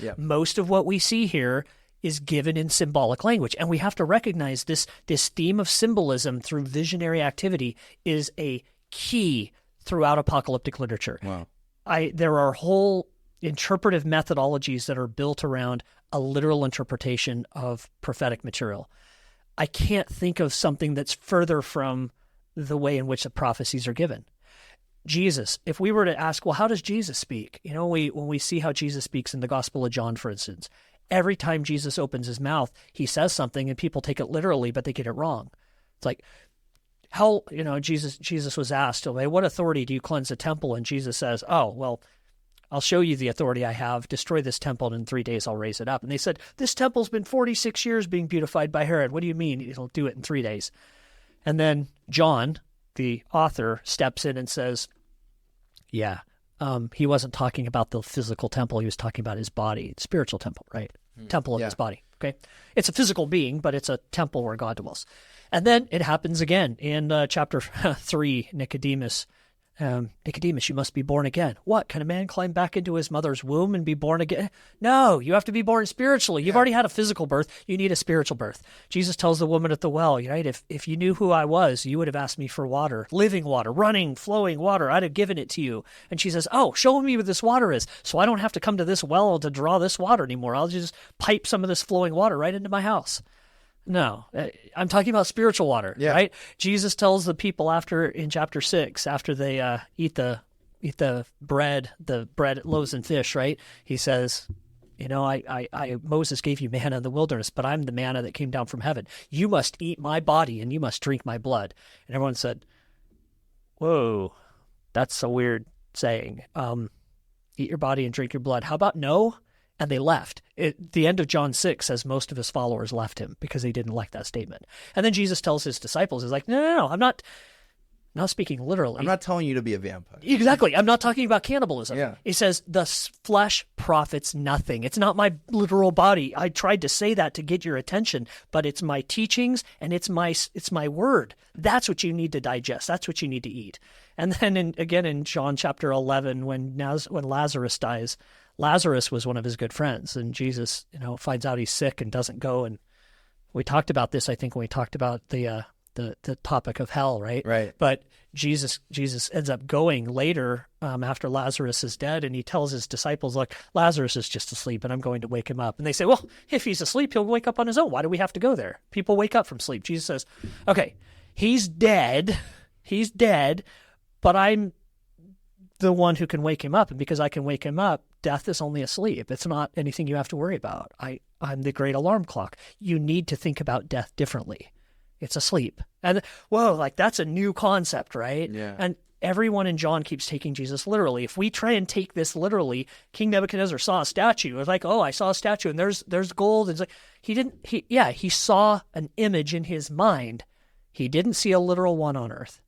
Yep. Most of what we see here is given in symbolic language. And we have to recognize this theme of symbolism through visionary activity is a key throughout apocalyptic literature. Wow. There are whole interpretive methodologies that are built around a literal interpretation of prophetic material. I can't think of something that's further from the way in which the prophecies are given. Jesus, if we were to ask, well, how does Jesus speak? You know, when we see how Jesus speaks in the Gospel of John, for instance, every time Jesus opens his mouth, he says something and people take it literally, but they get it wrong. It's like, how, you know, Jesus was asked, "Okay, what authority do you cleanse the temple?" And Jesus says, "Oh, well, I'll show you the authority I have. Destroy this temple, and in 3 days I'll raise it up." And they said, "This temple's been 46 years being beautified by Herod. What do you mean it'll do it in 3 days?" And then John, the author, steps in and says, yeah, he wasn't talking about the physical temple. He was talking about his body, spiritual temple, right? Temple of his body, okay? It's a physical being, but it's a temple where God dwells. And then it happens again in chapter 3, Nicodemus, you must be born again. What? Can a man climb back into his mother's womb and be born again? No, you have to be born spiritually. You've already had a physical birth. You need a spiritual birth. Jesus tells the woman at the well, right? If you knew who I was, you would have asked me for water, living water, running, flowing water. I'd have given it to you. And she says, oh, show me where this water is so I don't have to come to this well to draw this water anymore. I'll just pipe some of this flowing water right into my house. No, I'm talking about spiritual water, right? Jesus tells the people in chapter 6, after they eat the bread, loaves and fish, right? He says, you know, Moses gave you manna in the wilderness, but I'm the manna that came down from heaven. You must eat my body and you must drink my blood. And everyone said, whoa, that's a weird saying. Eat your body and drink your blood. How about no? And they left. The end of John 6 says most of his followers left him because they didn't like that statement. And then Jesus tells his disciples, he's like, no, I'm not speaking literally. I'm not telling you to be a vampire. Exactly. I'm not talking about cannibalism. Yeah. He says, the flesh profits nothing. It's not my literal body. I tried to say that to get your attention, but it's my teachings and it's my word. That's what you need to digest. That's what you need to eat. And then again in John chapter 11, when Lazarus dies, Lazarus was one of his good friends, and Jesus, you know, finds out he's sick and doesn't go. And we talked about this, I think, when we talked about the topic of hell, right? Right. But Jesus ends up going later after Lazarus is dead, and he tells his disciples, look, Lazarus is just asleep, and I'm going to wake him up. And they say, well, if he's asleep, he'll wake up on his own. Why do we have to go there? People wake up from sleep. Jesus says, okay, he's dead, but I'm the one who can wake him up. And because I can wake him up, death is only asleep. It's not anything you have to worry about. I'm the great alarm clock. You need to think about death differently. It's asleep. And whoa, like that's a new concept, right? Yeah. And everyone in John keeps taking Jesus literally. If we try and take this literally, King Nebuchadnezzar saw a statue. It was like, oh, I saw a statue and there's gold. And it's like, he saw an image in his mind. He didn't see a literal one on earth.